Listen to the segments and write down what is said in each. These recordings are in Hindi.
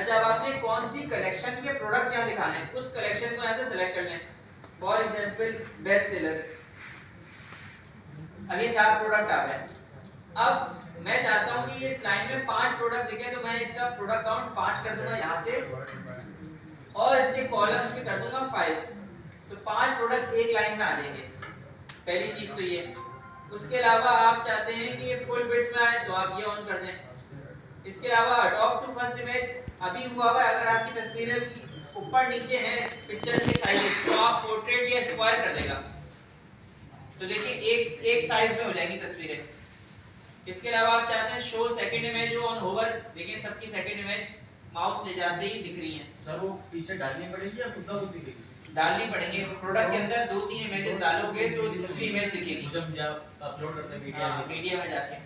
अच्छा, अब आपने कौन सी कलेक्शन के प्रोडक्ट्स यहाँ दिखाने हैं, उस कलेक्शन को यहाँ से सिलेक्ट कर लें। फॉर एग्जांपल बेस्ट सेलर, अब ये 4 प्रोडक्ट आ गए। अब मैं चाहता हूँ कि ये इस लाइन में 5 प्रोडक्ट दिखे, तो मैं इसका प्रोडक्ट काउंट 5 कर दूंगा यहाँ से, और इसके कॉलम्स में कर दूंगा 5, तो 5 प्रोडक्ट एक लाइन में आ जाएंगे। पहली चीज तो ये। उसके अलावा आप चाहते हैं कि ये फुल विड्थ में आए, तो आप ये ऑन कर दें। इसके अलावा अडॉप्ट टू फर्स्ट इमेज अभी हुआ है, अगर आपकी तस्वीरें ऊपर नीचे हैं पिक्चर के साइज, तो आप पोर्ट्रेट या स्क्वायर कर देगा, तो देखिए एक साइज में हो जाएंगी तस्वीरें। इसके अलावा आप चाहते हैं show second image on hover, देखिए सबकी सेकंड इमेज माउस ले जाते ही दिख रही है। सर वो पीछे डालनी पड़ेगी या खुद ब खुद दिखेगी? डालनी पड़ेंगे। प्रोडक्ट के अंदर 2-3 इमेजेस डालोगे तो दूसरी इमेज दिखेगी जब अपलोड करते हैं मीडिया में जाके।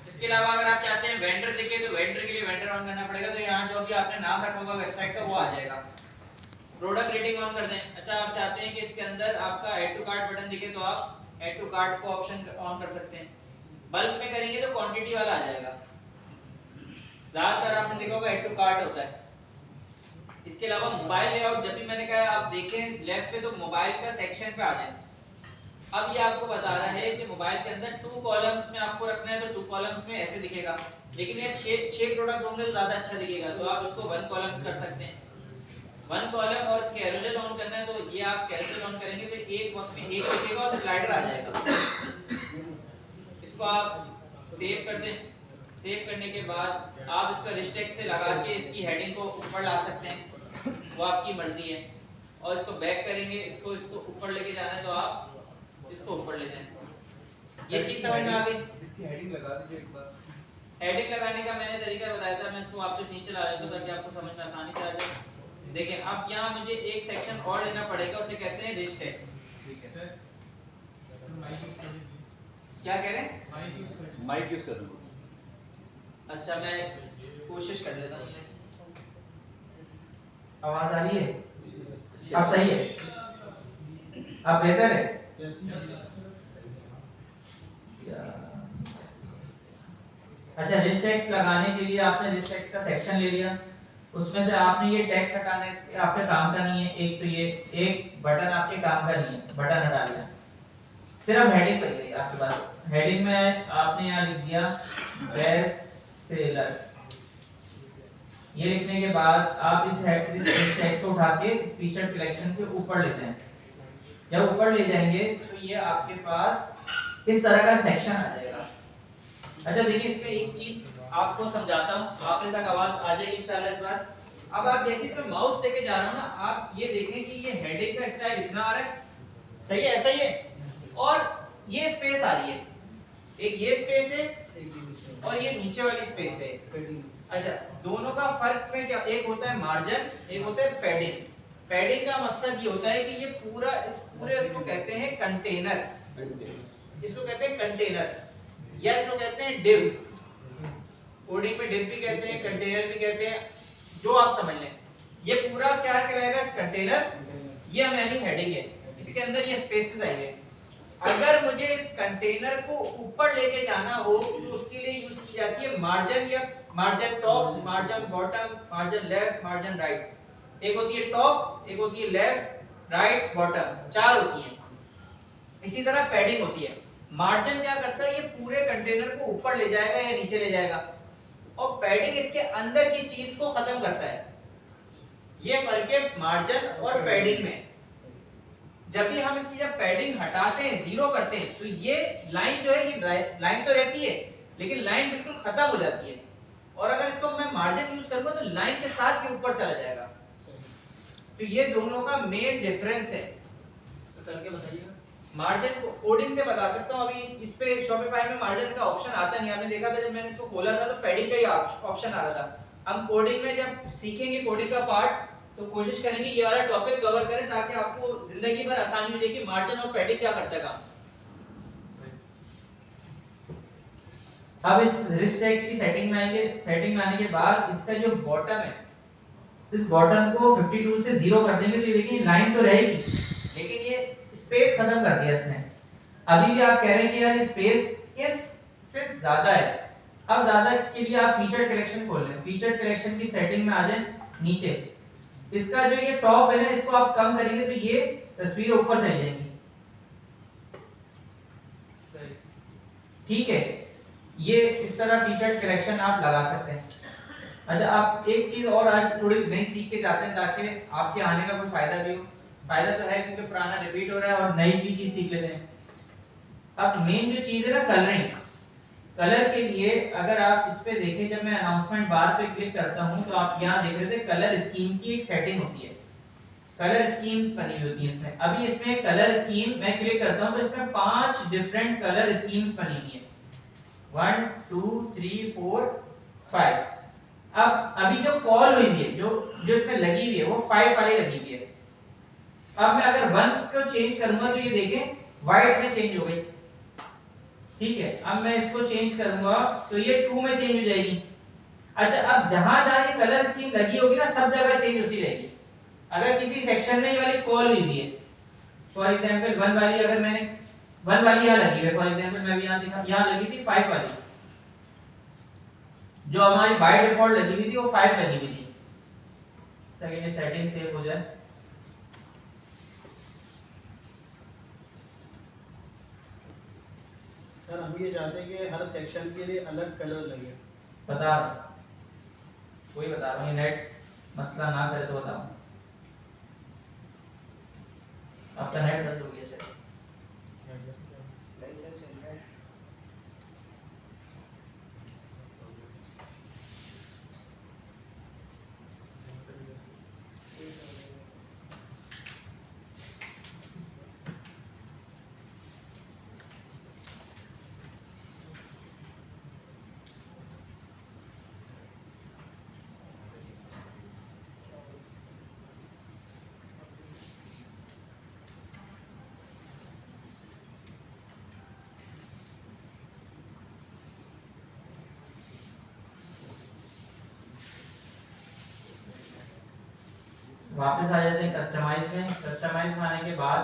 इसके अलावा अगर आप चाहते हैं वेंडर दिखे, तो वेंडर के लिए वेंडर ऑन करना पड़ेगा, तो यहाँ जो भी आपने नाम रखा होगा वेबसाइट का वो आ जाएगा। प्रोडक्ट रेटिंग ऑन कर दें। अच्छा, आप चाहते हैं कि इसके अंदर आपका ऐड टू कार्ट बटन दिखे, तो आप ऐड टू कार्ट को ऑप्शन ऑन कर सकते हैं। बल्क में करेंगे तो क्वांटिटी वाला आ जाएगा, ज्यादातर आपने देखा होगा ऐड टू कार्ट होता है। इसके अलावा मोबाइल लेआउट, जब भी मैंने कहा आप देखें लेफ्ट पे, तो मोबाइल का सेक्शन पे आ जाए। अब ये आपको बता रहा है कि मोबाइल के अंदर 2 कॉलम्स में आपको रखना है, तो 2 कॉलम्स में ऐसे दिखेगा, लेकिन ये 6 प्रोडक्ट होंगे तो ज्यादा अच्छा दिखेगा, तो आप उसको 1 कॉलम कर सकते हैं। 1 कॉलम और कैरोसेल ऑन करना है, तो ये आप कैरोसेल ऑन करेंगे तो एक वक्त में एक दिखेगा और स्लाइडर आ जाएगा। इसको आप सेव कर दें। सेव करने के बाद आप इसका रिस्ट्रिक्ट से लगा के इसकी हेडिंग को ऊपर ला सकते हैं, वो आपकी मर्जी है। और इसको बैक करेंगे, इसको ऊपर लेके जाना है तो आप इसको ऊपर ले जाएं। ये चीज समझ में आ गई? इसकी हेडिंग लगा दीजिए एक बार। हेडिंग लगाने का मैंने तरीका बताया था, मैं इसको वापस नीचे ला देता हूं ताकि आपको समझ में आसानी से आ जाए। देखिए, अब यहाँ मुझे एक सेक्शन और लेना पड़ेगा, उसे कहते हैं रिच टेक्स्ट। ठीक है सर, माइक यूज कर लीजिए। क्या कह रहे हैं? माइक यूज कर लो। अच्छा, मैं कोशिश कर लेता हूँ। आवाज आ रही है? अब सही है? अब बेहतर है? अच्छा, रिच टेक्स्ट लगाने के लिए आपने रिच टेक्स्ट का सेक्शन ले लिया, उसमें से आपने ये टेक्स्ट हटाना है, इसके आपके काम का नहीं है। एक तो ये एक बटन आपके काम का नहीं है, बटन हटा दिया, सिर्फ हेडिंग बच गई आपके पास। हेडिंग में आपने यहाँ लिख दिया बेस्ट सेलर। ये लिखने के बाद आप इस टेक्स्ट को उठा के इस फीचर कलेक्शन के ऊपर लेते हैं। जब ऊपर ले जाएंगे तो ये आपके पास इस तरह का सेक्शन आ जाएगा। अच्छा, देखिए इसमें एक चीज आपको समझाता हूँ, आपने तक आवाज आ जाएगी इंशाल्लाह इस बार। अब आप जैसे इसमें माउस लेके जा रहे हो ना, आप ये देखें कि ये हेडिंग का स्टाइल इतना आ रहा है, सही है? ऐसा ही है, और ये स्पेस आ रही है, एक ये स्पेस है और ये नीचे वाली स्पेस है। अच्छा, दोनों का फर्क में क्या, एक होता है मार्जिन, एक होता है पैडिंग। पैडिंग का मकसद ये होता है कि ये पूरा इसको कहते हैं कंटेनर, इसको कहते हैं कंटेनर, या इसको कहते हैं डिव। कोडिंग में डिव भी कहते हैं, कंटेनर भी कहते हैं, जो आप समझ लें। ये पूरा क्या कहलाएगा? कंटेनर। ये हमारी हेडिंग है, इसके अंदर ये स्पेसेस आएंगे। अगर मुझे इस कंटेनर को ऊपर लेके जाना हो तो उसके लिए यूज की जाती है मार्जिन, या margin top, margin bottom, margin left, margin right. एक होती है टॉप, एक होती है लेफ्ट, राइट, बॉटम, 4 होती हैं। इसी तरह पैडिंग होती है। मार्जिन क्या करता है? ये पूरे कंटेनर को ऊपर ले जाएगा या नीचे ले जाएगा, और पैडिंग इसके अंदर की चीज को खत्म करता है। ये फर्क है मार्जिन और पैडिंग में। जब भी हम इसकी जब पैडिंग हटाते हैं, जीरो करते हैं, तो ये लाइन जो है, ये लाइन तो रहती है लेकिन लाइन बिल्कुल खत्म हो जाती है। और अगर इसको मैं मार्जिन यूज करूंगा तो लाइन के साथ के ऊपर चला जाएगा। तो ये दोनों का मेन डिफरेंस है। तो करके बताइएगा। मार्जिन को कोडिंग से बता सकता हूं। अभी इस पे शॉपिफाई में मार्जिन का ऑप्शन आता नहीं, आपने देखा था जब मैंने इसको खोला था तो पैडिंग का ही ऑप्शन आ रहा था। हम कोडिंग में जब सीखेंगे कोडिंग का पार्ट, तो कोशिश करेंगे ये वाला टॉपिक कवर करें ताकि आपको जिंदगी भर आसानी हो जाए कि मार्जिन और पैडिंग क्या करता है काम। अब इस रिच टेक्स्ट की सेटिंग में आएंगे। सेटिंग में आने के बाद इसका जो बॉटम है, इस बॉटम को 52 से 0 कर देंगे, तो ये देखिए लाइन तो रहेगी लेकिन ये स्पेस खत्म कर दिया इसने। अभी भी आप कह रहे हैं कि यार स्पेस इस से ज्यादा है, अब ज्यादा के लिए आप फीचर कलेक्शन खोल लें, फीचर कलेक्शन की सेटिंग में आ जाए नीचे, इसका जो ये टॉप है ना इसको आप कम करेंगे तो ये तस्वीर ऊपर चली जाएंगी, सही। ठीक है। ये इस तरह फीचर कलेक्शन आप लगा सकते हैं। अच्छा आप एक चीज और आज थोड़ी नई सीख के जाते हैं ताकि आपके आने का कोई फायदा भी हो। फायदा तो है क्योंकि पुराना रिपीट हो रहा है और नई भी चीज सीख लेते हैं। अब मेन जो चीज है ना कलरिंग, कलर के लिए अगर आप इस पे देखें, जब मैं अनाउंसमेंट बार पे क्लिक करता हूं तो आप यहां देख रहे थे कलर स्कीम की एक सेटिंग होती है, कलर स्कीम्स बनी होती है इसमें। अभी इसमें कलर स्कीम मैं क्लिक करता हूं तो इसमें 5 डिफरेंट कलर स्कीम्स बनी हुई है, 1 2 3 4 5। अब अभी जो कॉल हुई है, जो जो इसमें लगी हुई है वो 5 वाली लगी हुई है। अब मैं अगर 1 को चेंज करूंगा तो ये देखें व्हाइट में चेंज हो गई, ठीक है। अब मैं इसको चेंज करूंगा तो ये 2 में चेंज हो जाएगी। अच्छा अब जहां जहां ये कलर स्कीम लगी होगी ना सब जगह चेंज होती रहेगी। अगर किसी सेक्शन में ये वाली कॉल हुई है, फॉर एग्जांपल 1 वाली, अगर मैंने 1 वाली यहां लगी है, फॉर एग्जांपल मैं भी यहां देखा यहां लगी थी 5 वाली, जो हमारी बाय डिफॉल्ट लगी हुई थी वो 5 लगी हुई थी। सेकंड ये सेटिंग सेव हो जाए, सर हम ये चाहते हैं कि हर सेक्शन के लिए अलग कलर लगे। बता कोई बता रहा हूँ, ये नेट मसला ना करे तो बताऊं। आपका नेट बंद हो गया शायद। वापस आ जाते हैं कस्टमाइज में। कस्टमाइज में आने के बाद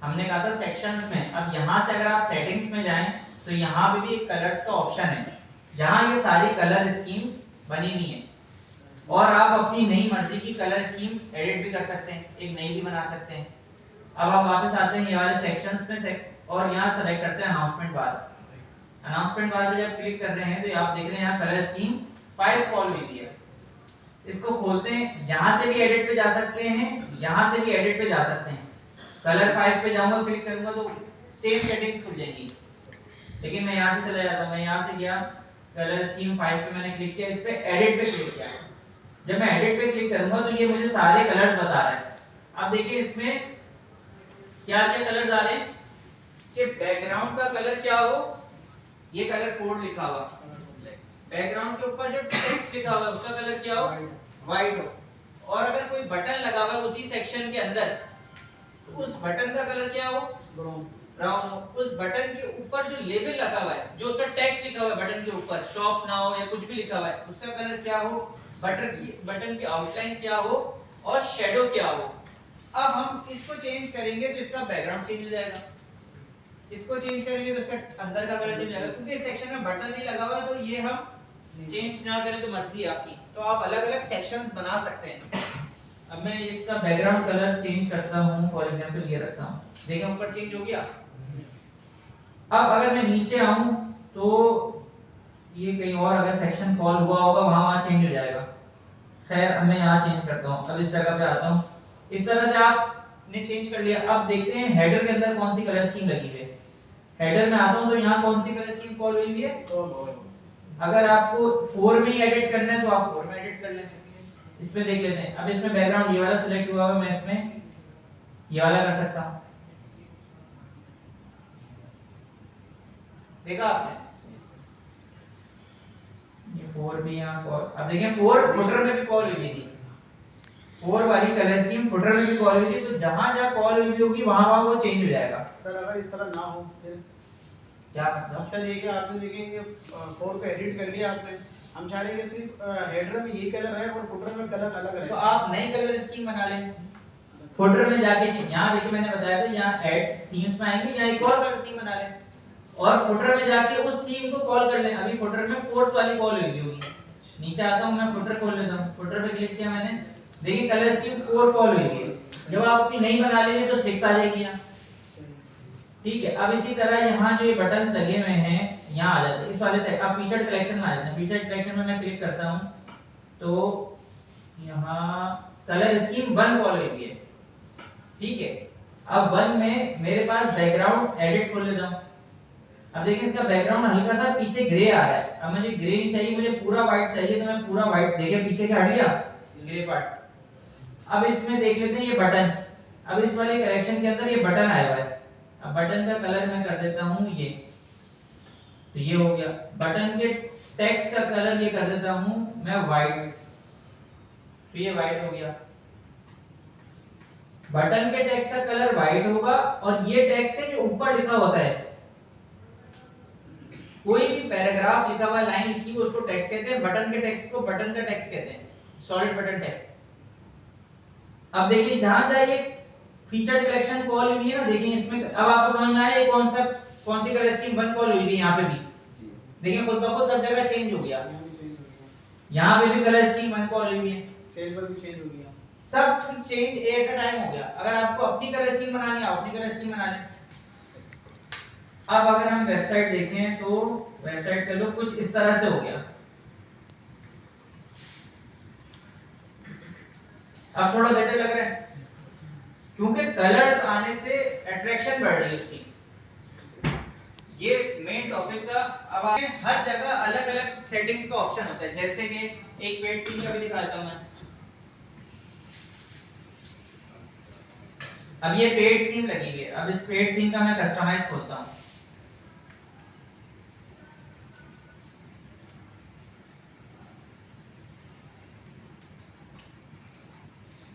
हमने कहा था सेक्शंस में, अब यहाँ से अगर आप सेटिंग्स में जाएं तो यहाँ पे भी एक कलर्स का ऑप्शन है जहाँ ये सारी कलर स्कीम्स बनी हुई हैं और आप अपनी नई मर्जी की कलर स्कीम एडिट भी कर सकते हैं, एक नई भी बना सकते हैं। अब हम वापस आते हैं ये वाले सेक्शंस में और यहाँ सेलेक्ट करते हैं अनाउंसमेंट बार। अनाउंसमेंट बार पे जब क्लिक कर रहे हैं तो आप देख रहे हैं यहाँ कलर स्कीम 5 कॉल हुई है। इसको खोलते हैं, जहां से भी एडिट पे जा सकते हैं, यहां से भी एडिट पे जा सकते हैं। कलर 5 पे जाऊंगा क्लिक करूंगा तो सेम सेटिंग्स खुल जाएंगी, लेकिन मैं यहां से चला जाता हूं। मैं यहां से गया कलर स्कीम 5 पे मैंने क्लिक किया, इस पे एडिट पे क्लिक किया। जब मैं एडिट पे क्लिक करूंगा तो ये मुझे सारे कलर्स बता रहा है। अब देखिए इसमें क्या क्या कलर्स आ रहे हैं कि बैकग्राउंड का कलर क्या हो, ये कलर कोड लिखा हुआ, बैकग्राउंड के ऊपर जो टेक्स्ट लिखा हुआ है उसका कलर क्या हो, व्हाइट हो, और अगर कोई बटन लगा हुआ है उसी सेक्शन के अंदर तो उस बटन का कलर क्या हो, ब्राउन हो। उस बटन के ऊपर जो लेबल लगा हुआ है, जो उसका टेक्स्ट लिखा हुआ है बटन के ऊपर, शॉप नाउ या कुछ भी लिखा हुआ है, उसका कलर क्या हो, बटन की आउटलाइन क्या हो और शैडो क्या हो। अब हम इसको चेंज करेंगे तो इसका बैकग्राउंड चेंज हो जाएगा, इसको चेंज करेंगे तो इसका अंदर का कलर चेंज हो जाएगा। क्योंकि इस सेक्शन में बटन नहीं लगा हुआ है तो ये हम चेंज ना करें तो मर्जी है आपकी, तो आप अलग-अलग सेक्शंस बना सकते हैं। अब मैं इसका बैकग्राउंड कलर चेंज करता हूं, फॉर एग्जांपल ये रखता हूं, देखिए ऊपर चेंज हो गया। अब अगर मैं नीचे आऊं तो ये कहीं और अगर सेक्शन कॉल हुआ होगा वहां चेंज हो जाएगा। खैर अब मैं यहां चेंज करता हूं, अब इस जगह पे आता हूं। इस तरह से आपने चेंज कर लिया। अब देखते हैं हेडर के अंदर कौन सी कलर स्कीम लगी हुई है। हेडर में आता हूं तो यहां कौन सी कलर स्कीम कॉल हुई हुई है। अगर आपको 4 में एडिट करना है तो आप 4 में एडिट कर लें। इसमें देख लेते हैं। अब इसमें बैकग्राउंड ये वाला सिलेक्ट हुआ है, मैं इसमें ये वाला कर सकता हूं। देखा आपने, ये 4 भी यहां कॉल। अब देखें 4 फुटर में भी कॉल हुई थी, 4 वाली कलर स्कीम फुटर में भी कॉल हुई थी, तो जहां जहां कॉल हुई होगी वहां वहां वो चेंज हो जाएगा। सर अगर इस तरह ना हो फिर क्या मतलब? अच्छा देखिए आपने देखेंगे 4 को एडिट कर लिया आपने, हम चाह रहे हैं कि सिर्फ हेडर में ये कलर है और फुटर में कलर अलग है, तो आप नई कलर स्कीम बना लें। फुटर में जाके यहां देखिए मैंने बताया था, यहां ऐड थीम्स में आएंगे, यहां एक और कलर थीम बना लें। और फुटर में जाके उस थीम को कॉल कर लें। अभी फुटर में फोर्थ वाली कॉल हुई होगी, नीचे आता हूं मैं, फुटर खोल लेता हूं, फुटर पे क्लिक किया मैंने, देखिए कलर स्कीम 4 कॉल हुई है। जब आप अपनी नहीं बना लेंगे तो 6 आ जाएगी यहाँ, ठीक है। अब इसी तरह यहाँ जो ये बटन्स लगे हुए हैं यहाँ आ जाते हैं इस वाले साइड। अब फीचर कलेक्शन में आ जाते हैं। फीचर कलेक्शन में मैं क्लिक करता हूँ तो यहाँ कलर स्कीम 1 कॉल हुई है, ठीक है। अब 1 में मेरे पास बैकग्राउंड एडिट खोल लेता हूँ। अब देखिए इसका बैकग्राउंड हल्का सा पीछे ग्रे आ रहा है। अब मुझे ग्रे नहीं चाहिए, मुझे पूरा व्हाइट चाहिए, तो मैं पूरा व्हाइट, देखिए पीछे क्या हट गया, ग्रे पार्ट। अब इसमें देख लेते हैं ये बटन। अब इस वाले कलेक्शन के अंदर ये बटन आया हुआ है। अब बटन का कलर मैं कर देता हूँ ये, तो ये हो गया। बटन के टेक्स्ट का कलर ये कर देता हूँ मैं व्हाइट, तो ये व्हाइट हो गया। बटन के टेक्स्ट का कलर व्हाइट होगा। और ये टेक्स्ट है जो ऊपर लिखा होता है, कोई भी पैराग्राफ लिखा हुआ, लाइन लिखी हुई, उसको टेक्स्ट कहते हैं। बटन के टेक्स्ट को बटन का टेक्स्ट कहते हैं, सॉलिड बटन टेक्स्ट। अब देखिए जहां जहां ये फीचर्ड कलेक्शन कॉल हुई है ना, देखिए इसमें अब आपको समझ में आया ये कौन सी कलर स्कीम 1 कॉल हुई है। यहाँ पे भी देखिए खुद ब खुद सब जगह चेंज हो गया। यहाँ पे भी कलर स्कीम 1 कॉल हुई है, सेल पर भी चेंज हो गया, सब चेंज एट अ टाइम हो गया। अगर आपको अपनी कलर स्कीम बनानी है, अपनी कलर स्कीम बना लें। अब अगर हम वेबसाइट देखें तो वेबसाइट का लुक कुछ इस तरह से हो गया। अब थोड़ा बेहतर लग रहा है क्योंकि कलर्स आने से अट्रैक्शन बढ़ रही है उसकी। ये मेन टॉपिक का। अब हर जगह अलग अलग सेटिंग्स का ऑप्शन होता है, जैसे कि एक पेड थीम का भी दिखाता हूं मैं। अब ये पेड थीम लगी है। अब इस पेड थीम का मैं कस्टमाइज खोलता हूं।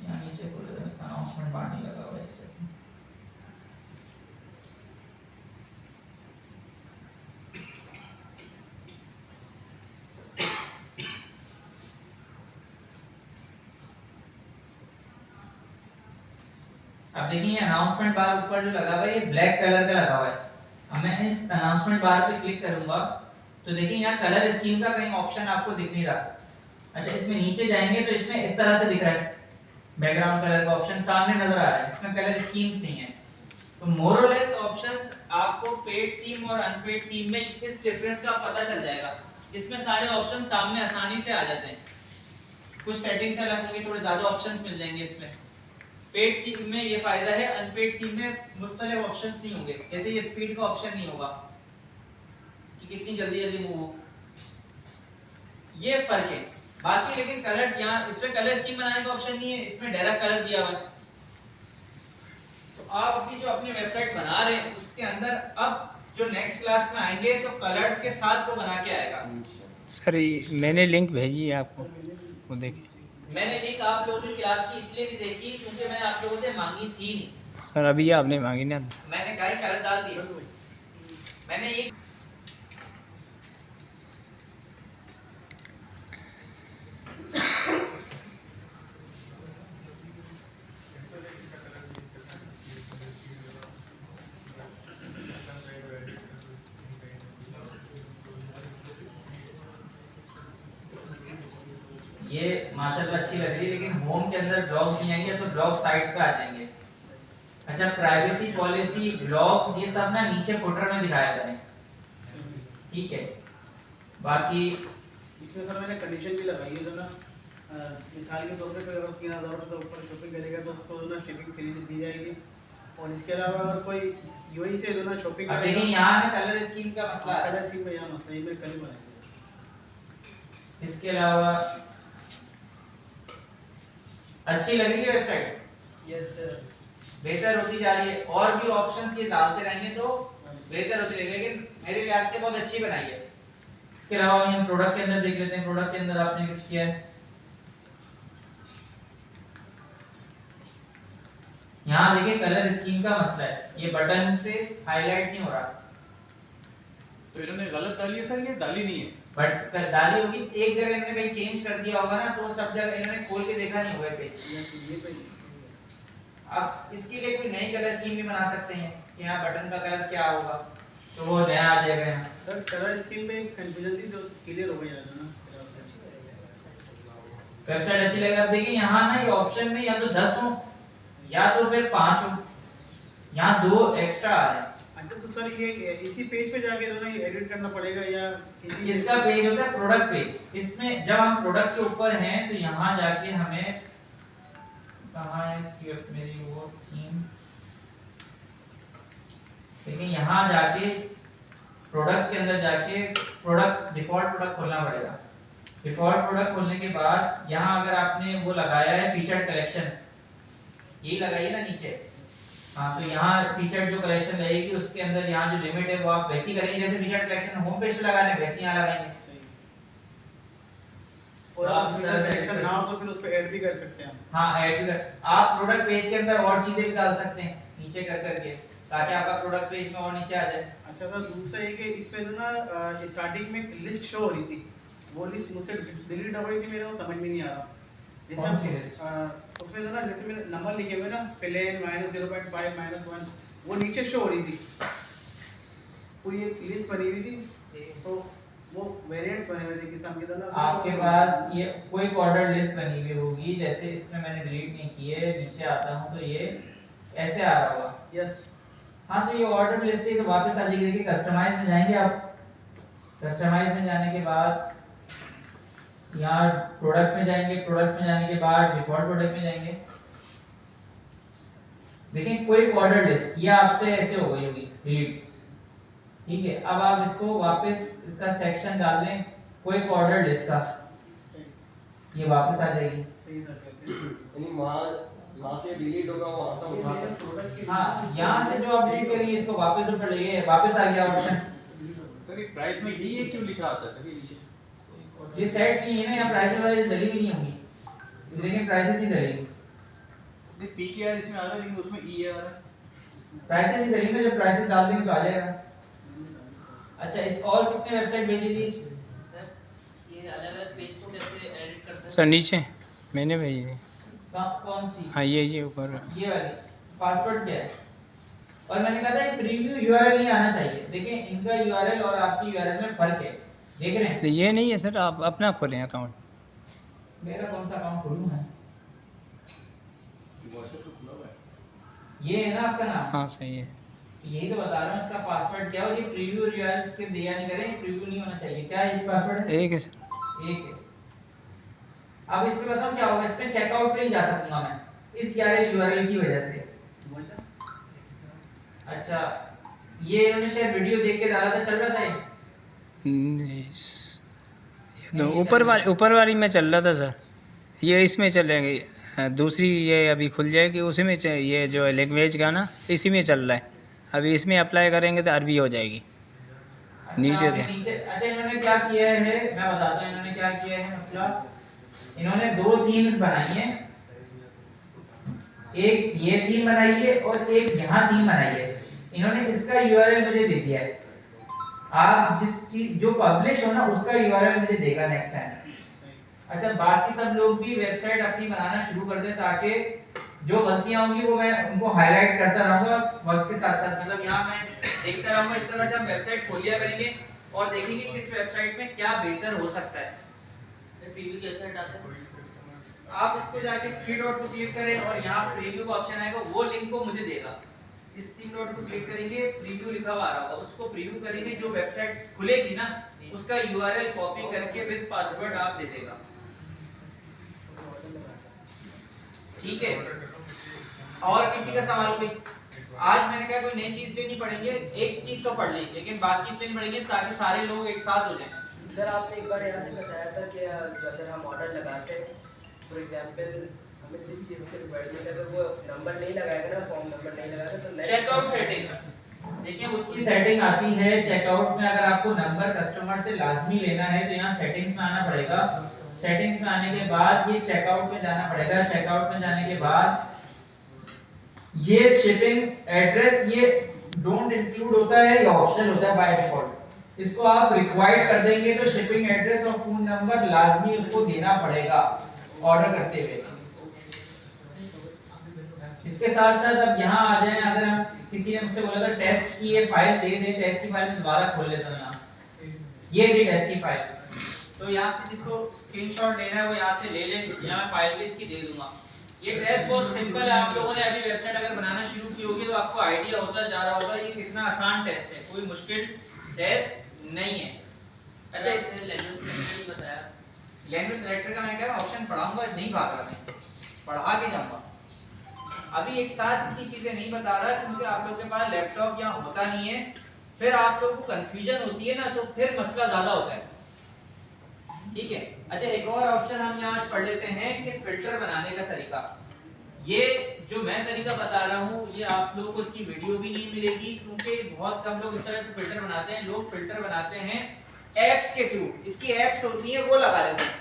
यहाँ नीचे खोल देता हूं, इसका अनाउंसमेंट बार नहीं लगा हुआ है इससे। अब देखिए ये अनाउंसमेंट बार ऊपर जो लगा हुआ है ये ब्लैक कलर का लगा हुआ है। अब मैं इस अनाउंसमेंट बार पे क्लिक करूंगा तो देखिए यहाँ कलर स्कीम का कहीं ऑप्शन आपको दिख नहीं रहा। अच्छा इसमें नीचे जाएंगे तो इसमें इस तरह से दिख रहा है, बैकग्राउंड कलर का ऑप्शन सामने नजर आ रहा है, इसमें कलर स्कीम्स नहीं है। तो मोर और लेस ऑप्शंस आपको पेड थीम और अनपेड थीम में इस डिफरेंस का पता चल जाएगा। इसमें सारे ऑप्शन सामने आसानी से आ जाते हैं। कुछ सेटिंग्स अलग होंगी, थोड़े ज्यादा ऑप्शंस मिल जाएंगे इसमें। पेड थीम में ये फायदा है, अनपेड थीम में मुख्तलिफ ऑप्शंस नहीं होंगे। जैसे ये स्पीड का ऑप्शन नहीं होगा कि कितनी जल्दी जल्दी मूव हो, ये फर्क है। बाकी लेकिन कलर्स यहाँ इसमें कलर स्कीम बनाने का ऑप्शन नहीं है, इसमें डायरेक्ट कलर दिया हुआ है। तो आप अपनी जो अपनी वेबसाइट बना रहे हैं उसके अंदर अब जो नेक्स्ट क्लास में आएंगे तो कलर्स के साथ वो बना के आएगा। सर मैंने लिंक भेजी है आपको, वो देखिए। मैंने लिंक आप लोगों की क्लास की इसलिए नहीं देखी क्योंकि मैंने आप लोगों से मांगी थी नहीं। सर अभी आपने मांगी ना, मैंने कहा कलर डाल दिया। मैंने ये ये माशाल्लाह अच्छी लग रही है, लेकिन होम के अंदर ब्लॉग्स नहीं आएंगे तो ब्लॉग साइड पे आ जाएंगे। अच्छा प्राइवेसी पॉलिसी ब्लॉग्स ये सब ना नीचे फुटर में दिखाया करें, ठीक है। बाकी इसमें सर मैंने कंडीशन भी लगाई है, जो ना मिसाल के तौर पे कोई अगर 3000 रुपये ऊपर शॉपिंग करेगा तो उसको ना शिपिंग फ्री दी जाएगी। और इसके अलावा अगर कोई यूएई से जो ना शॉपिंग अब देखिए यहाँ ना कलर स्कीम का मसला है। कलर स्कीम में यहाँ मसला है, मैं कल ही बनाएंगे। इसके अलावा अच्छी लग रही है वेबसाइट, यस सर, बेहतर होती जा रही है। और भी ऑप्शंस ये डालते रहेंगे तो बेहतर होती रहेगी, लेकिन मेरे लिहाज से बहुत अच्छी बनाई है। इसके अलावा हम प्रोडक्ट के अंदर देख लेते हैं। प्रोडक्ट के अंदर आपने कुछ किया है, यहाँ देखिए कलर स्कीम का मसला है, ये बटन से हाईलाइट नहीं हो रहा। तो इन्होंने गलत डाली है सर, ये डाली नहीं है। बट डाली होगी एक जगह, इन्होंने कहीं चेंज कर दिया होगा ना, तो सब जगह इन्होंने खोल के देखा नहीं हुआ पेज। ये पे अब इसके लिए कोई नई कलर स्कीम भी बना सकते हैं कि यहाँ बटन का कलर क्या होगा। तो वो नया आ जाएगा यहाँ। सर कलर स्कीम में एक कंफ्यूजन थी जो क्लियर हो गई आज ना। वेबसाइट अच्छी लगे। अब देखिए यहाँ ना ये ऑप्शन में या तो 10 हो या तो फिर 5 हो, यहाँ 2 एक्स्ट्रा आ रहे हैं। अच्छा तो सर ये इसी पेज पे जाके जो ना ये एडिट करना पड़ेगा या इसका पेज होता है प्रोडक्ट पेज। इसमें जब हम प्रोडक्ट के ऊपर हैं तो यहाँ जाके हमें कहाँ है इसकी मेरी वो थीम, लेकिन यहाँ जाके प्रोडक्ट्स के अंदर जाके प्रोडक्ट डिफॉल्ट प्रोडक्ट खोलना पड़ेगा। डिफॉल्ट प्रोडक्ट खोलने के बाद यहाँ अगर आपने वो लगाया है फीचर्ड कलेक्शन, यही लगाइए ना नीचे। हाँ तो यहाँ फीचर्ड जो कलेक्शन रहेगी उसके अंदर यहाँ जो लिमिट है वो आप वैसी करेंगे जैसे फीचर्ड कलेक्शन होम पेज पे लगा रहे हैं वैसे यहाँ लगाएंगे। और आप सेक्शन ना हो तो फिर उस पे ऐड भी कर सकते हैं। हाँ ऐड भी कर, आप प्रोडक्ट पेज के अंदर और चीजें भी डाल सकते हैं नीचे कर करके, ताकि आपका प्रोडक्ट पेज में और नीचे आ जाए। अच्छा सर दूसरा ये कि इसमें जो ना स्टार्टिंग में लिस्ट शो हो रही थी, वो लिस्ट मुझसे डिलीट हो गई थी, मेरे को समझ में नहीं आ रहा। कौन सी लिस्ट? उसमें जो ना जैसे मेरे नंबर लिखे हुए ना पहले -0.5 -1 वो नीचे शो हो रही थी, कोई एक लिस्ट बनी हुई थी तो वो वेरिएंट्स बने हुए थे किस्म के तो ना आपके पास ये कोई ऑर्डर लिस्ट बनी हुई होगी, जैसे इसमें मैंने डिलीट नहीं की है, नीचे आता हूँ तो ये ऐसे आ रहा होगा। यस हाँ तो ये ऑर्डर लिस्ट है तो वापस आ जाएगी। देखिए कस्टमाइज में जाएंगे आप, कस्टमाइज में जाने के बाद यहाँ प्रोडक्ट्स में जाएंगे, प्रोडक्ट्स में जाने के बाद डिफॉल्ट प्रोडक्ट में जाएंगे। देखिए कोई ऑर्डर लिस्ट ये आपसे ऐसे हो गई होगी डिलीट, ठीक है। अब आप इसको वापस इसका सेक्शन डाल दें कोई ऑर्डर लिस्ट का, ये वापस आ जाएगी। सही कर सकते हैं। यानी वहाँ से डिलीट होगा, वहाँ से उठा सकते हैं। हाँ यहाँ से जो आप डिलीट करेंगे इसको वापस ऊपर ले गए, वापस आ गया ऑप्शन। सर ये प्राइस में ये क्यों लिखा आता है सर नीचे? ये सेट नहीं है ना, यहाँ प्राइसेस वाइज दली भी नहीं होंगी, लेकिन प्राइसेस ही दलेगी। नहीं पीकेआर इसमें आ रहा है लेकिन उसमें ई आ रहा है। प्राइसेस ही दलेगी ना, जब प्राइसेस डाल देंगे तो आ जाएगा। अच्छा इस और किसने वेबसाइट भेजी थी? सर ये अलग-अलग पेज को कैसे एडिट करते हैं? सर नीचे मैंने भेजी थी। कौन सी? हाँ ये ऊपर ये वाली। पासवर्ड क्या है? और मैंने कहा था ये प्रीव्यू यूआरएल नहीं आना चाहिए। देखिए इनका यूआरएल और आपकी यूआरएल में फर्क है, देख रहे हैं? तो ये नहीं है सर, आप अपना खोलें अकाउंट। मेरा कौन सा अकाउंट खोलूं मैं? व्हाट्सएप तो खुला हुआ है। ये है ना आपका नाम? हाँ सही है। यही तो बता रहा हूँ, इसका पासवर्ड क्या हो। ये प्रीव्यू यूआरएल के दिया नहीं करें, प्रीव्यू नहीं होना चाहिए। क्या है ये पासवर्ड है? एक है सर। एक है। अब इसमें बताऊं क्या होगा, इसमें चेकआउट पे नहीं जा सकूंगा मैं इस यूआरएल की वजह से। अच्छा ये इन्होंने शायद वीडियो देख के डाला था, चल रहा था ये तो ऊपर वाली में चल रहा था सर, ये इसमें चलेंगे। दूसरी ये अभी खुल जाएगी, उसी में ये जो लैंग्वेज का ना इसी में चल रहा है। अभी इसमें अप्लाई करेंगे तो अरबी हो जाएगी। नीचे थे। अच्छा इन्होंने क्या किया है मैं बताता हूँ इन्होंने क्या किया है। मसला इन्होंने 2 थीम्स बनाई है, एक ये थीम बनाई है और एक यहाँ थीम बनाई है। इन्होंने इसका यूआरएल मुझे दे दिया है, आप जिस चीज जो पब्लिश हो ना उसका यूआरएल मुझे देगा नेक्स्ट टाइम। अच्छा बाकी सब लोग भी वेबसाइट अपनी बनाना शुरू कर दें ताकि जो गलतियां होंगी वो मैं उनको हाईलाइट करता रहूंगा वक्त के साथ साथ। मतलब यहाँ मैं देखता रहूंगा, इस तरह से हम वेबसाइट खोलिया करेंगे और देखेंगे किस वेबसाइट में क्या बेहतर हो सकता है। प्रीव्यू कैसे हटाते हैं? आप इसको जाके 3 डॉट को क्लिक करें और यहाँ प्रीव्यू का ऑप्शन आएगा, वो लिंक को मुझे देगा। इस 3 डॉट को क्लिक करेंगे, प्रीव्यू लिखा हुआ आ रहा होगा, उसको प्रीव्यू करेंगे, जो वेबसाइट खुलेगी ना उसका यूआरएल कॉपी करके विद पासवर्ड आप दे देगा। ठीक है, और किसी का सवाल कोई? आज मैंने कहा कोई नई चीज लेनी पड़ेंगे, एक चीज तो पढ़ ली लेकिन बाकी लेनी पड़ेंगे ताकि सारे लोग एक साथ हो जाएं। सर आपने एक बार यहाँ से बताया था कि अगर हम ऑर्डर लगाते हैं फॉर एग्जांपल हमें जिस चीज़ के रिक्वायरमेंट है अगर वो नंबर नहीं लगाएगा ना, फॉर्म नंबर नहीं लगाएगा तो चेकआउट सेटिंग, देखिए उसकी सेटिंग आती है चेकआउट में। अगर आपको नंबर कस्टमर से लाजमी लेना है तो यहाँ सेटिंग्स में आना पड़ेगा। सेटिंग्स में आने के बाद ये चेकआउट में जाना पड़ेगा। चेकआउट में जाने के बाद ये शिपिंग एड्रेस ये डोंट इंक्लूड होता है, ये ऑप्शनल होता है बाय डिफॉल्ट। इसको आप रिक्वायर्ड कर देंगे तो शिपिंग एड्रेस और फोन नंबर लाजमी उसको देना पड़ेगा ऑर्डर करते हुए। इसके साथ साथ अब यहाँ आ जाएं, अगर हम किसी ने मुझसे बोला था टेस्ट की ये फाइल दे दे, टेस्ट की फाइल में दोबारा खोल लेता हूं यहाँ। ये थी टेस्ट की फाइल, तो यहाँ से जिसको स्क्रीनशॉट लेना है वो यहाँ से ले ले, यहाँ मैं फाइल भी इसकी दे दूंगा। ये टेस्ट बहुत सिंपल है, आप लोगों ने अभी वेबसाइट अगर बनाना शुरू की होगी तो आपको आइडिया होता जा रहा होगा ये कितना आसान टेस्ट है, कोई मुश्किल टेस्ट नहीं है। अच्छा, इस लैंग्वेज नहीं बताया। लैंग्वेज सेलेक्टर का मैं क्या ऑप्शन पढ़ाऊंगा, नहीं भाग रहा मैं, पढ़ा के जाऊंगा। अभी एक साथ की चीजें नहीं बता रहा क्योंकि आप लोगों के पास लैपटॉप यहाँ होता नहीं है, फिर आप लोगों को कंफ्यूजन होती है ना, तो फिर मसला ज्यादा होता है। ठीक है, अच्छा एक और ऑप्शन हम यहाँ पढ़ लेते हैं कि फिल्टर बनाने का तरीका। ये जो मैं तरीका बता रहा हूँ ये आप लोगों को इसकी वीडियो भी नहीं मिलेगी क्योंकि बहुत कम लोग इस तरह से फिल्टर बनाते हैं। लोग फिल्टर बनाते हैं एप्स के थ्रू, इसकी एप्स होती है वो लगा लेते हैं।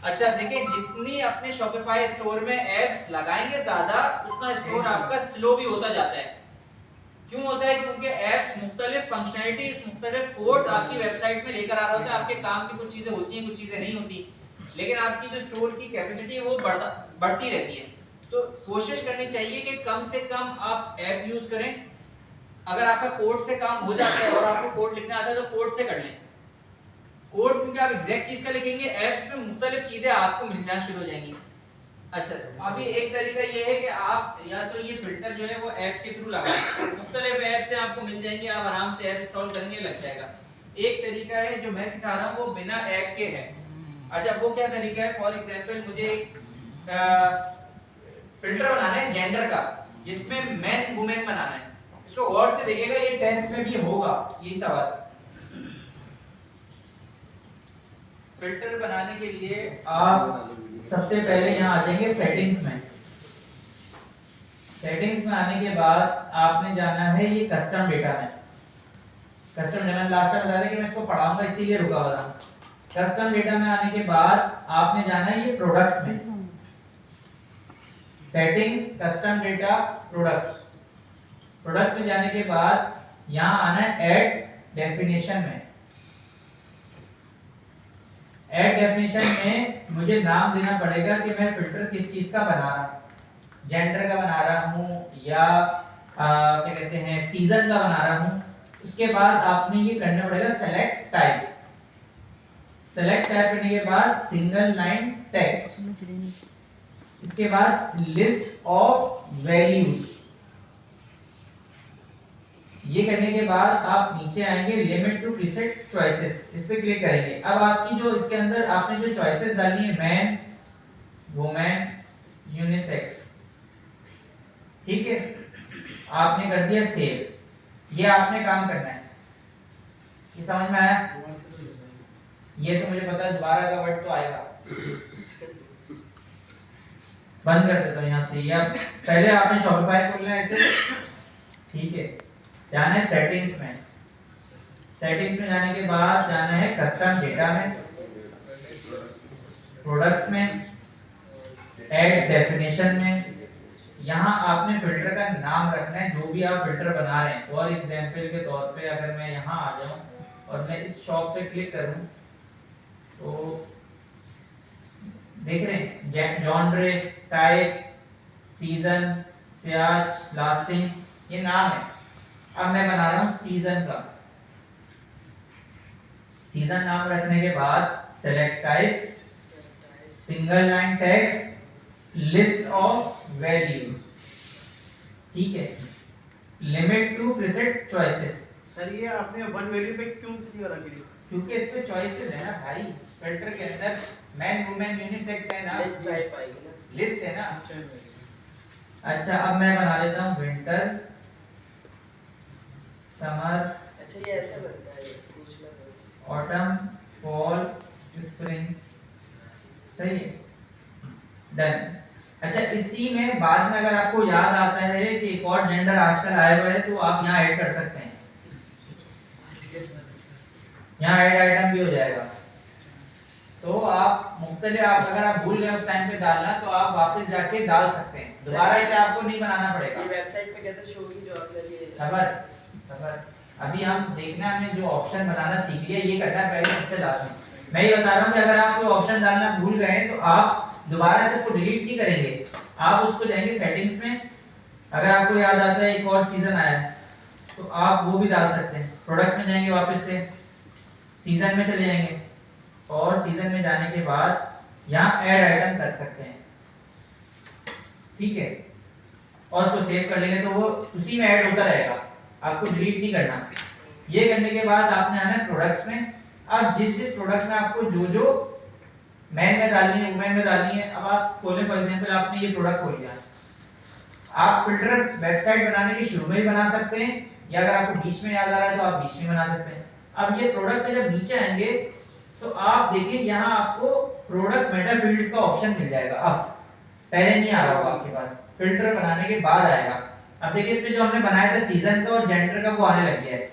अच्छा देखिए, जितनी अपने शॉपिफाई स्टोर में एप्स लगाएंगे ज्यादा, उतना स्टोर आपका स्लो भी होता जाता है। क्यों होता है? क्योंकि एप्स मुख्तलिफ फंक्शनैलिटी, मुख्तलिफ कोड्स आपकी वेबसाइट में लेकर आ रहा होता है। आपके काम की कुछ चीजें होती हैं, कुछ चीजें नहीं होती, लेकिन आपकी जो स्टोर की कैपेसिटी है वो बढ़ती रहती है। तो कोशिश करनी चाहिए कि कम से कम आप ऐप यूज करें। अगर आपका कोड से काम हो जाता है और आपको कोड लिखना आता है तो कोड से कर लें। कोड क्योंकि आप एग्जैक्ट चीज का लिखेंगे, ऐप्स में मुख्तलिफ चीजें आपको मिलना शुरू हो जाएंगी। अच्छा, अभी एक तरीका ये है कि आप या तो ये फिल्टर जो है वो ऐप के थ्रू लगाएं, मुख्तलिफ ऐप से आपको मिल जाएंगे, आप आराम से ऐप इंस्टॉल करने लग जाएगा। एक तरीका है जो मैं सिखा रहा हूँ वो बिना ऐप के है। अच्छा, वो क्या तरीका है? फॉर एग्जांपल मुझे एक फिल्टर बनाना है जेंडर का, जिसमें मैन वुमेन बनाना है। इसको गौर से देखिएगा, ये टेस्ट में भी होगा ये सवाल। फिल्टर बनाने के लिए आप सबसे पहले यहाँ आ जाएंगे सेटिंग्स में। सेटिंग्स में आने के बाद आपने जाना है ये कस्टम डेटा में। कस्टम डेटा लास्ट टाइम बताया था कि मैं इसको पढ़ाऊंगा, इसीलिए रुका हुआ था। कस्टम डेटा में आने के बाद आपने जाना है ये प्रोडक्ट्स में। Settings, custom data, products. Products में जाने के बाद यहाँ आना है ऐड डेफिनेशन में। ऐड डेफिनेशन में मुझे नाम देना पड़ेगा कि मैं फिल्टर किस चीज का बना रहा हूँ। जेंडर का बना रहा हूँ या क्या कहते हैं सीजन का बना रहा हूँ। उसके बाद आपने ये करना पड़ेगा सेलेक्ट टाइप। सेलेक्ट टाइप करने के बाद सिंगल लाइन टेक्स्ट, इसके बाद लिस्ट ऑफ वैल्यूज। ये करने के बाद आप नीचे आएंगे लिमिट टू प्रीसेट चॉइसेस, इस पे क्लिक करेंगे। अब आपकी जो इसके अंदर आपने जो चॉइसेस डालनी है मैन, वुमेन, यूनिसेक्स, ठीक है, आपने कर दिया सेव। ये आपने काम करना है। ये समझ में आया? ये तो मुझे पता है दोबारा का वर्ड तो आएगा। बंद कर देता हूं यहाँ से। या पहले आपने शॉपिफाई खोलना है ऐसे, ठीक है, जाना है सेटिंग्स में। सेटिंग्स में जाने के बाद जाना है कस्टम डेटा में, प्रोडक्ट्स में, ऐड डेफिनेशन में। यहाँ आपने फिल्टर का नाम रखना है जो भी आप फिल्टर बना रहे हैं। फॉर एग्जांपल के तौर पे अगर मैं यहाँ आ जाऊँ और मैं इस शॉप पे क्लिक करूँ तो देख रहे हैं genre, type, season, Ciaz, lasting, ये नाम है। अब मैं बना रहा हूँ सीजन का। सीजन नाम रखने के बाद select type, single line text, list of values, ठीक है, limit to preset choices. Sir ये आपने वन वैल्यू पे क्यों किया रखी? क्योंकि इस पे चॉइसेस है ना भाई। फिल्टर के अंदर मैन, वुमेन, यूनिसेक्स है ना, लिस्ट टाइप आएगी ना, लिस्ट है ना। अच्छा, अब मैं बना लेता हूँ विंटर, समर, अच्छा ये ऐसे बनता है, पूछना था। ऑटम, फॉल, स्प्रिंग, सही है, डन। अच्छा, इसी में बाद में अगर आपको याद आता है कि एक और जेंडर आजकल आया हुआ है तो आप यहाँ ऐड कर सकते हैं। यहाँ ऐड आइटम भी हो जाएगा। तो आप मुख्तलिफ, आप अगर आप भूल गए उस टाइम पे डालना तो आप वापस जाके डाल सकते हैं, दोबारा इसे आपको नहीं बनाना पड़ेगा। ये वेबसाइट पे कैसे शो होगी जो आपने लिए? सबर अभी हम देखना, हमने जो ऑप्शन बनाना सीख लिया, ये करना पहले सबसे लास्ट में। मैं ये बता रहा हूँ कि अगर आप कोई ऑप्शन डालना भूल गए तो आप दोबारा से उसको डिलीट नहीं करेंगे। आप उसको जाएंगे सेटिंग्स में, अगर आपको याद आता है एक और सीजन आया है तो आप वो भी डाल सकते हैं। प्रोडक्ट्स में जाएंगे, वापस से सीजन में चले जाएंगे और सीजन में जाने के बाद यहाँ ऐड आइटम कर सकते हैं, ठीक है, और उसको सेव कर लेंगे तो वो उसी में ऐड होता रहेगा, आपको डिलीट नहीं करना। ये करने के बाद आपने आना है प्रोडक्ट्स में। अब जिस जिस प्रोडक्ट में आपको जो जो मैन में डालनी है वुमेन में डालनी है, अब आप खोलें, फॉर एग्जांपल आपने ये प्रोडक्ट खोल लिया, आप फिल्टर वेबसाइट बनाने के शुरू में ही बना सकते हैं या अगर आपको बीच में याद आ रहा है तो आप बीच में बना सकते हैं। अब ये प्रोडक्ट पे जब नीचे आएंगे तो आप देखिए यहाँ आपको प्रोडक्ट मेटा फील्ड्स का ऑप्शन मिल जाएगा। अब पहले नहीं आ रहा होगा आपके पास, फिल्टर बनाने के बाद आएगा। अब देखिए इसमें जो हमने बनाया था सीजन का और जेंडर का वो आने लग गया है।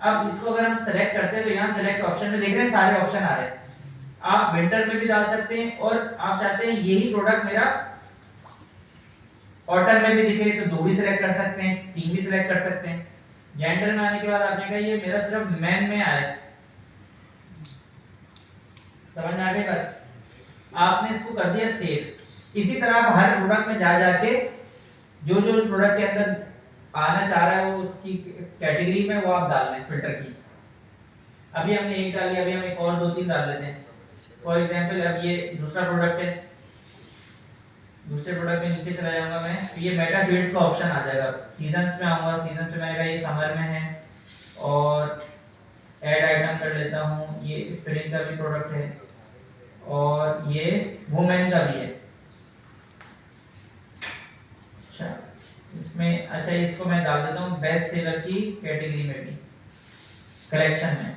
अब इसको अगर हम सेलेक्ट करते हैं तो यहाँ सेलेक्ट ऑप्शन में देख रहे हैं सारे ऑप्शन आ रहे हैं। आप विंटर में भी डाल सकते हैं और आप चाहते हैं यही प्रोडक्ट मेरा ऑटम में भी दिखे तो 2 भी सिलेक्ट कर सकते हैं, 3 भी सिलेक्ट कर सकते हैं। जेंडर में आने के बाद आपने कहा ये मेरा सिर्फ मैन में आया, समझ में आ गई बात? आपने इसको कर दिया सेव। इसी तरह आप हर प्रोडक्ट में जा जाके जो जो प्रोडक्ट के अंदर आना चाह रहा है वो उसकी कैटेगरी में वो आप डाल लें फिल्टर की। अभी हमने एक डाल लिया, अभी हम एक और 2-3 डाल लेते हैं। फॉर एग्जांपल अब ये दूसरा प्रोडक्ट है, दूसरे प्रोडक्ट में नीचे चला जाऊंगा मैं तो ये मेटा फील्ड्स का ऑप्शन आ जाएगा। सीजंस में आऊंगा, सीजंस में मैंने कहा ये समर में है और ऐड आइटम कर लेता हूँ, ये स्प्रिंग का भी प्रोडक्ट है और ये वुमेन का भी है। अच्छा इसमें, अच्छा इसको मैं डाल देता हूँ बेस्ट सेलर की कैटेगरी में भी, कलेक्शन में।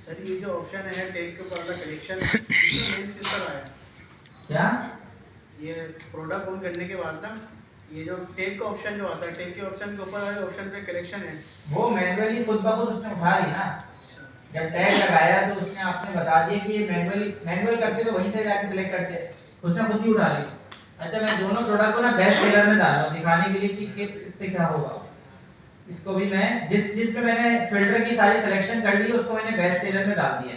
सर ये जो ऑप्शन है टेक के ऊपर वाला कलेक्शन, इसमें मेन किस तरह आया? क्या ये प्रोडक्ट ऑन करने के बाद ना ये जो टेक का ऑप्शन जो आता है, टेक के ऑप्शन के ऊपर वाले ऑप्शन पे कलेक्शन है, वो मैन्युअली खुद ब खुद उसने उठा ली ना। जब टैग लगाया तो उसने आपने बता दिया कि ये मैनुअल करते तो वहीं से जाके सिलेक्ट करते, उसने खुद ही उठा ली। अच्छा मैं दोनों प्रोडक्ट को ना बेस्ट सेलर में डाल रहा हूं दिखाने के लिए कि इससे क्या होगा। इसको भी मैं जिस पे मैंने फिल्टर की सारी सिलेक्शन कर ली उसको मैंने बेस्ट सेलर में डाल दिया।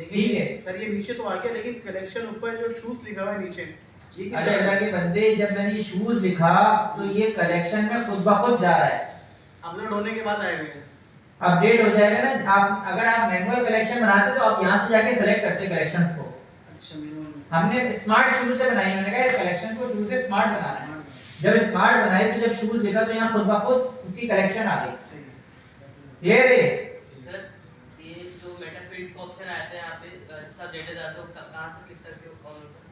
ठीक है सर ये नीचे तो आ गया, लेकिन कलेक्शन ऊपर जो शूज लिखा हुआ है नीचे, ये किस अरे तरह? अल्लाह के बंदे, जब मैंने ये शूज लिखा तो ये कलेक्शन में खुद ब खुद जा रहा है, अपलोड होने के बाद आएगा। अपडेट हो जाएगा ना। आप अगर आप मैनुअल कलेक्शन बनाते तो आप यहां से जाके सेलेक्ट करते कलेक्शंस को। अच्छा मैनुअल हमने स्मार्ट शुरू से बनाई, मैंने कहा कलेक्शन को शुरू से स्मार्ट बनाना है। जब स्मार्ट बनाई तो जब शूज लिखा तो यहाँ खुद ब खुद उसकी कलेक्शन आ गई। क्लियर है? सर ये जो मेटा फील्ड्स का ऑप्शन आया था यहाँ पे सब डेटा डालते हो कहाँ से क्लिक करके वो कौन होता है?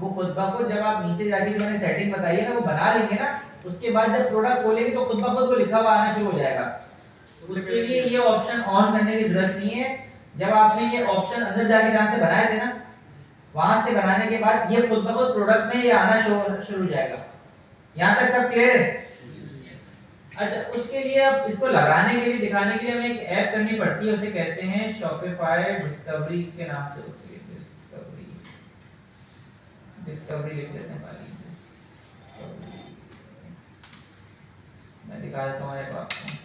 वो खुद ब खुद जब आप नीचे जाके जो मैंने सेटिंग बताई है ना वो बना लेंगे ना, उसके बाद जब प्रोडक्ट खोलेंगे तो खुद ब खुद वो लिखा हुआ आना शुरू हो जाएगा। उसके लिए ये ऑप्शन ऑन करने की जरूरत नहीं है। जब आपने ये ऑप्शन अंदर जाके जहां से बनाए थे ना वहां से बनाने के बाद ये खुद ब खुद प्रोडक्ट में ये आना शुरू हो जाएगा। यहां तक सब क्लियर है? अच्छा उसके लिए अब इसको लगाने के लिए, दिखाने के लिए हमें एक ऐप करनी पड़ती है, उसे कहते हैं शॉपिफाई डिस्कवरी के नाम से होती है। डिस्कवरी लिख देते हैं पहले, मैं दिखा देता हूँ ऐप आपको।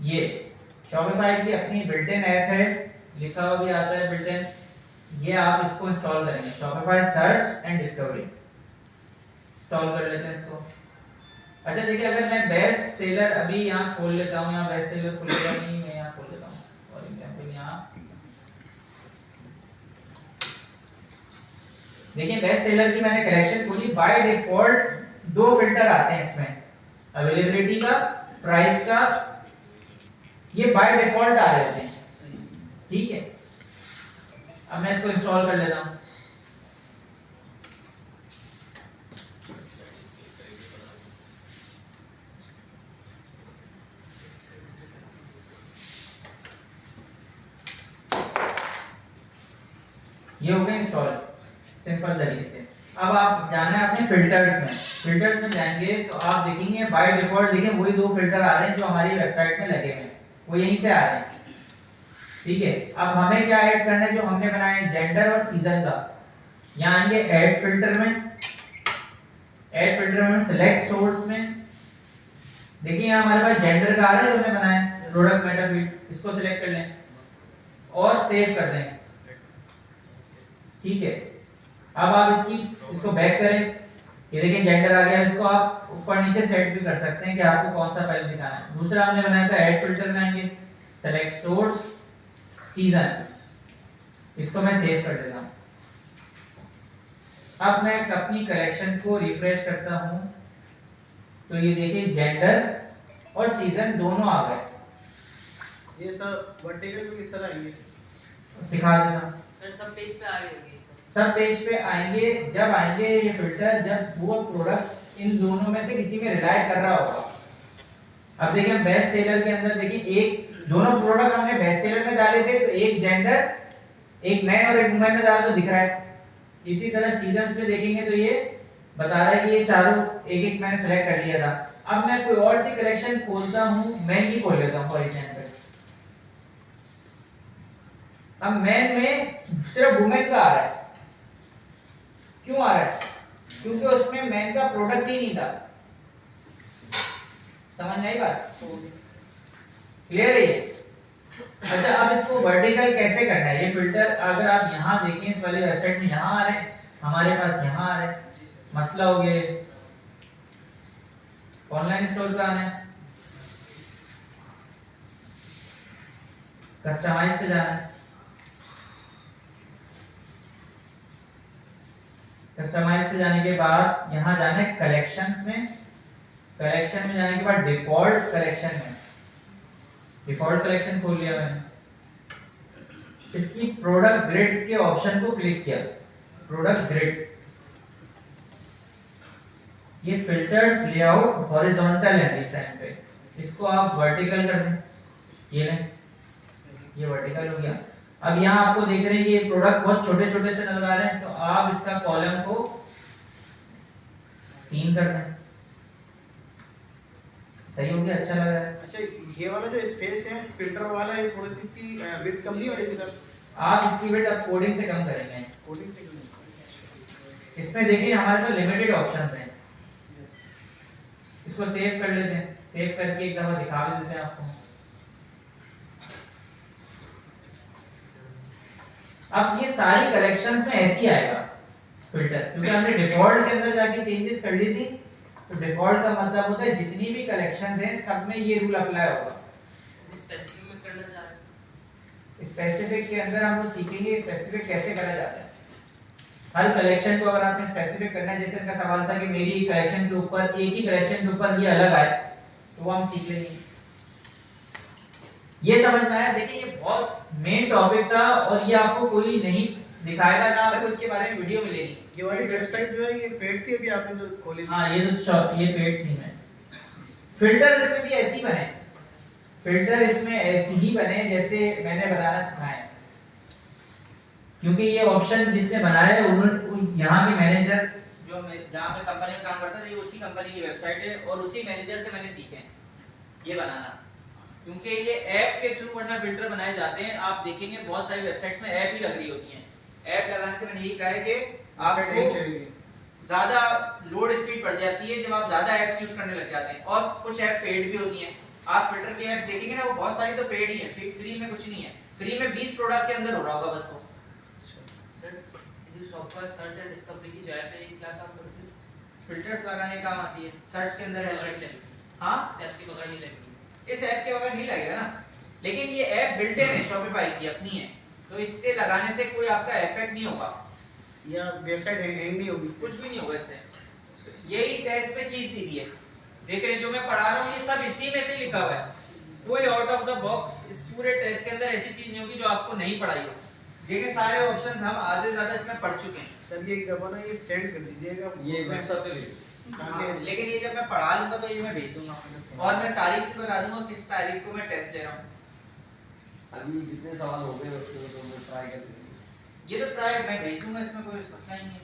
ये Shopify की अपनी बिल्ट इन ऐप है, लिखा हुआ भी आता है बिल्ट इन। ये आप इसको इंस्टॉल करेंगे, Shopify search and discovery install कर लेते हैं इसको। अच्छा देखिए अगर मैं बेस्ट सेलर अभी यहाँ खोल लेता हूँ, यहाँ बेस्ट सेलर खुलेगा नहीं, मैं यहाँ खोल लेता हूँ फॉर एग्जांपल यहाँ देखिए बेस्ट सेलर की मैंने कलेक्शन खोली। बाय डिफॉल्ट 2 फिल्टर आते हैं इसमें, अवेलेबिलिटी का, प्राइस का, ये बाय डिफॉल्ट आ रहे हैं, ठीक है। अब मैं इसको इंस्टॉल कर लेता हूं। ये हो गया इंस्टॉल सिंपल तरीके से। अब आप जाना है अपने फिल्टर्स में। फिल्टर्स में जाएंगे तो आप देखेंगे बाय डिफॉल्ट देखें वही दो फिल्टर आ रहे हैं जो हमारी वेबसाइट में लगे हुए हैं, वो यहीं से आ रहे हैं। ठीक है, अब हमें क्या ऐड करना है जो हमने बनाया है जेंडर और सीजन का। यहाँ आएंगे ऐड फिल्टर में, ऐड फिल्टर में सिलेक्ट सोर्स में देखिए यहाँ हमारे पास जेंडर का आ रहा है जो हमने बनाया है प्रोडक्ट मेटा फील्ड, इसको सिलेक्ट कर लें और सेव कर दें। ठीक है, अब आप इसको बैक करें, ये देखिए जेंडर आ गया। इसको आप ऊपर नीचे सेट भी कर सकते हैं कि आपको कौन सा पहले दिखाना है। दूसरा हमने बनाया था ऐड फिल्टर में आएंगे सेलेक्ट सोर्स सीजन, इसको मैं सेव कर देता हूं। अब मैं अपनी कलेक्शन को रिफ्रेश करता हूं तो ये देखिए जेंडर और सीजन दोनों आ गए। ये सब वर्टिकल में किस तरह आएंगे? सिखा देना। सर सब पेज पे आ रही होगी ये सब। सब पेज पे आएंगे, जब आएंगे ये फिल्टर जब वो प्रोडक्ट्स इन दोनों में से किसी में रिलाय कर रहा होगा। अब देखिए बेस्ट सेलर के अंदर देखिए एक दोनों प्रोडक्ट हमने बेस्ट सेलर में डाले थे तो एक जेंडर एक मैन और एक वुमेन में डाला तो दिख रहा है। इसी तरह सीजन्स में देखेंगे तो ये बता रहा है कि ये चारों एक एक मैंने सेलेक्ट कर लिया था। अब मैं कोई और सी कलेक्शन खोलता हूं, मैन की खोल लेता हूं फॉर एग्जांपल। अब मैन में सिर्फ वुमेन का आ रहा है, क्यों आ रहा है? क्योंकि उसमें मैन का प्रोडक्ट ही नहीं था। समझ में आई बात? क्लियर है ये? अच्छा, अब इसको वर्टिकल कैसे करना है? ये फिल्टर अगर आप यहाँ देखें इस वाली वेबसाइट में यहाँ आ रहे हैं, हमारे पास यहाँ आ रहे हैं। मसला हो गया ऑनलाइन स्टोर पे आना है, कस्टमाइज पे जाना है। कस्टमाइज पे जाने के बाद यहाँ जाना है कलेक्शंस में। कलेक्शन में जाने के बाद डिफॉल्ट कलेक्शन में, डिफॉल्ट कलेक्शन खोल लिया मैंने। इसकी प्रोडक्ट ग्रिड के ऑप्शन को क्लिक किया, प्रोडक्ट ग्रिड। ये फिल्टर्स लेआउट हॉरिजॉन्टल है इस टाइम पे, इसको आप वर्टिकल कर दें। ये लें, ये वर्टिकल हो गया। अब यहाँ आपको देख रहे हैं ये प्रोडक्ट बहुत छोटे छोटे से नजर आ रहे हैं, तो आप इसका कॉलम को 3 कर दें। सही हो गया, अच्छा लग रहा है। अच्छा, ये वाला जो स्पेस है फिल्टर वाला है थोड़ी सी की विड्थ कम नहीं हो रही सर? आप इसकी विड्थ अब कोडिंग से कम करेंगे। कोडिंग से कम। इसमें देखिए हमारे पास लिमिटेड ऑप्शंस हैं। इसको सेव कर लेते हैं, सेव करके एक दफा दिखा भी देते हैं आपको। अब ये सारी कलेक्शंस में ऐसी आएगा फिल्टर, क्योंकि हमने डिफॉल्ट के अंदर जाके चेंजेस कर ली थी। तो डिफॉल्ट का मतलब होता है जितनी भी कलेक्शंस हैं सब में ये रूल अप्लाई होगा। स्पेसिफिक में करना चाह रहे हैं। स्पेसिफिक के अंदर हम लोग सीखेंगे स्पेसिफिक कैसे करा जाता है। हर कलेक्शन को अगर आपने स्पेसिफिक करना है, जैसे इनका सवाल था कि मेरी कलेक्शन के ऊपर एक ही कलेक्शन के ऊपर ये अलग आए, तो वो हम सीख लेंगे। ये समझ में आया? देखिए ये बहुत मेन टॉपिक था और ये आपको कोई नहीं दिखाएगा ना, आपको इसके बारे में वीडियो मिलेगी। ये वाली वेबसाइट जो है ये पेड थी अभी आपने जो खोली थी? हाँ, ये पेड थी मैं। फिल्टर इसमें भी ऐसे ही बने, फिल्टर इसमें ऐसे ही बने जैसे मैंने बनाना सिखाया। क्योंकि ये ऑप्शन जिसने बनाया है उन्होंने यहाँ के मैनेजर जो जहाँ पे कंपनी में काम करता था, ये उसी कंपनी की वेबसाइट है और उसी मैनेजर से मैंने सीखे ये बनाना। क्योंकि ये ऐप के थ्रू वरना फिल्टर बनाए जाते हैं। आप देखेंगे बहुत सारी वेबसाइट्स में ऐप ही लग रही होती हैं। ऐप लगाने से मैंने यही कहा है कि आपको ज्यादा लोड स्पीड बढ़ जाती है जब आप ज्यादा ऐप्स यूज करने लग जाते हैं। और कुछ ऐप पेड भी होती हैं। आप फिल्टर के ऐप्स देखेंगे ना, वो बहुत सारी तो पेड ही है, फ्री में कुछ नहीं है। फ्री में 20 प्रोडक्ट के अंदर हो रहा होगा बस वो। सर ये शॉप पर सर्च एंड डिस्कवरी की जगह पे क्या काम करती है? फिल्टर्स लगाने काम आती है, सर्च के अंदर है। हाँ, इस ऐप की बगैर नहीं लगेगी। इस ऐप के बगैर नहीं लगेगा ना, लेकिन ये ऐप बिल्ट इन है, शॉपिफाई की अपनी है, तो इससे लगाने से कोई आपका इफेक्ट नहीं होगा या वेबसाइट हैंग नहीं होगी, कुछ भी नहीं होगा इससे। यही टेस्ट पे चीज दी गई है, देख रहे हैं जो मैं पढ़ा रहा हूँ ये सब इसी में से लिखा हुआ है। कोई आउट ऑफ द बॉक्स इस पूरे टेस्ट के अंदर ऐसी चीज नहीं होगी जो आपको नहीं पढ़ाई हो। देखिए सारे ऑप्शंस हम आधे ज्यादा इसमें पढ़ चुके हैं। सर ये एक दफा ना ये सेंड कर दीजिएगा, ये व्हाट्सएप पे भेज हाँ, लेकिन ये जब मैं पढ़ा लूंगा तो ये मैं भेज दूंगा और मैं तारीख भी बता दूंगा किस तारीख को मैं टेस्ट ले रहा हूँ। अभी जितने सवाल हो गए उसके तो मैं ट्राई कर लेंगे। ये तो ट्राई मैं भेज दूंगा, इसमें कोई मसला नहीं है।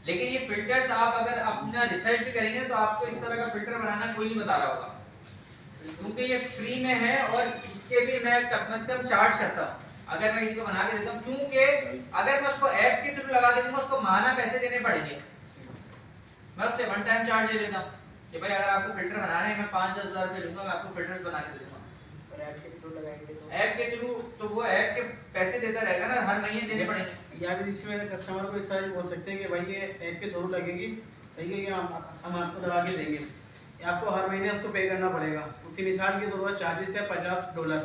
लेकिन ये फिल्टर्स आप अगर अपना रिसर्च भी करेंगे तो आपको इस तरह का फिल्टर बनाना कोई नहीं बता रहा होगा, क्योंकि ये फ्री में है और इसके भी मैं कम से कम चार्ज करता हूँ अगर मैं इसको बना के देता हूँ, क्योंकि अगर मैं उसको ऐप के थ्रू लगा के दूंगा उसको माना पैसे देने पड़ेंगे। मैं उससे वन टाइम चार्ज ले लेता हूँ कि भाई अगर आपको फिल्टर बनाना है मैं 5-10 हज़ार रुपये लूंगा, मैं आपको फिल्टर्स बना के दे दूंगा। और ऐप के थ्रू लगाएंगे तो ऐप के थ्रू तो वो ऐप के पैसे देता रहेगा ना, हर महीने देने पड़ेंगे। या फिर इसमें कस्टमर को इस तरह बोल सकते हैं कि भाई ये ऐप के थ्रू लगेगी, सही है, कि हम आपको लगा के देंगे, आपको हर महीने उसको पे करना पड़ेगा। उसी मिसाल के तौर पर चार्जेस है $50।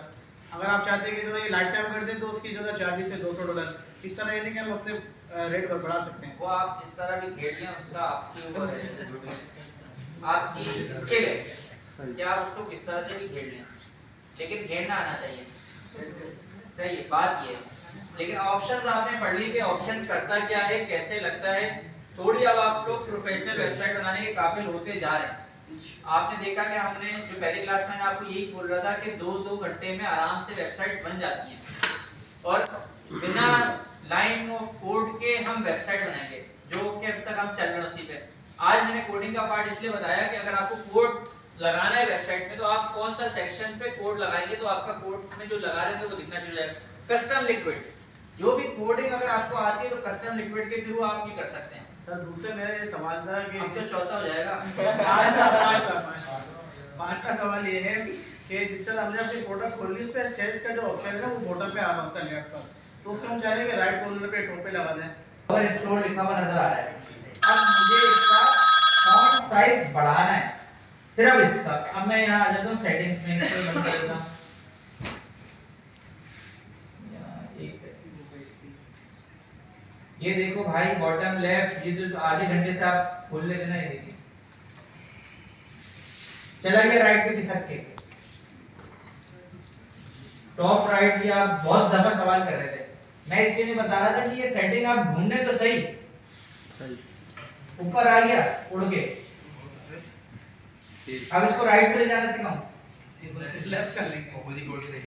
अगर आप चाहते हैं कि जो ये लाइफ टाइम कर दें तो उसकी जो चार्जेस है $200। इस तरह यानी कि हम अपने रेट पर बढ़ा सकते हैं। वो आप जिस तरह भी खेल लें उसका आपकी वो है, आपकी स्किल है कि आप उसको किस तरह से भी खेल लें, लेकिन खेलना आना चाहिए। सही बात ये है। लेकिन ऑप्शंस आपने पढ़ ली कि ऑप्शन करता क्या है, कैसे लगता है। थोड़ी अब आप लोग प्रोफेशनल वेबसाइट बनाने के काबिल होते जा रहे हैं। आपने देखा कि हमने जो पहली क्लास में आपको यही बोल रहा था कि 2-2 घंटे में आराम से वेबसाइट्स बन जाती हैं और बिना लाइन ऑफ कोड के हम वेबसाइट बनाएंगे, जो कि अब तक हम चल रहे हैं उसी पे। आज मैंने कोडिंग का पार्ट इसलिए बताया कि अगर आपको कोड लगाना है वेबसाइट में तो आप कौन सा सेक्शन पे कोड लगाएंगे तो आपका कोड में जो लगा रहे हैं वो दिखना शुरू हो जाएगा। कस्टम लिक्विड, जो भी कोडिंग अगर आपको आती है तो कस्टम लिक्विड के थ्रू आप ये कर सकते हैं। सर दूसरे मेरा ये सवाल था कि अब तो चौथा हो जाएगा। पांचवा सवाल ये है कि जिस तरह हमने अपनी प्रोडक्ट खोल ली, उसमें सेल्स का जो ऑप्शन है ना वो बॉटम पे आ रहा होता है लेफ्ट पर, तो उसको हम चाह रहे हैं कि राइट कॉर्नर पे टॉप पे लगा दें। और स्टोर लिखा हुआ नजर आ रहा है। अब मुझे इसका फॉन्ट साइज बढ़ाना है, सिर्फ इसका। अब मैं यहाँ आ जाता हूँ सेटिंग्स में, इसको बंद कर देता हूँ। एक सेकंड, ये देखो भाई बॉटम लेफ्ट, ये जो आधे घंटे से आप खोल लेते ना, ये देखिए चला गया राइट पे खिसक के। टॉप राइट भी आप बहुत दफा सवाल कर रहे थे, मैं इसलिए नहीं बता रहा था कि ये सेटिंग आप ढूंढने तो सही। ऊपर आ गया उड़ के, अब इसको राइट पे ले जाना सिखाऊं। लेफ्ट कर लेंगे।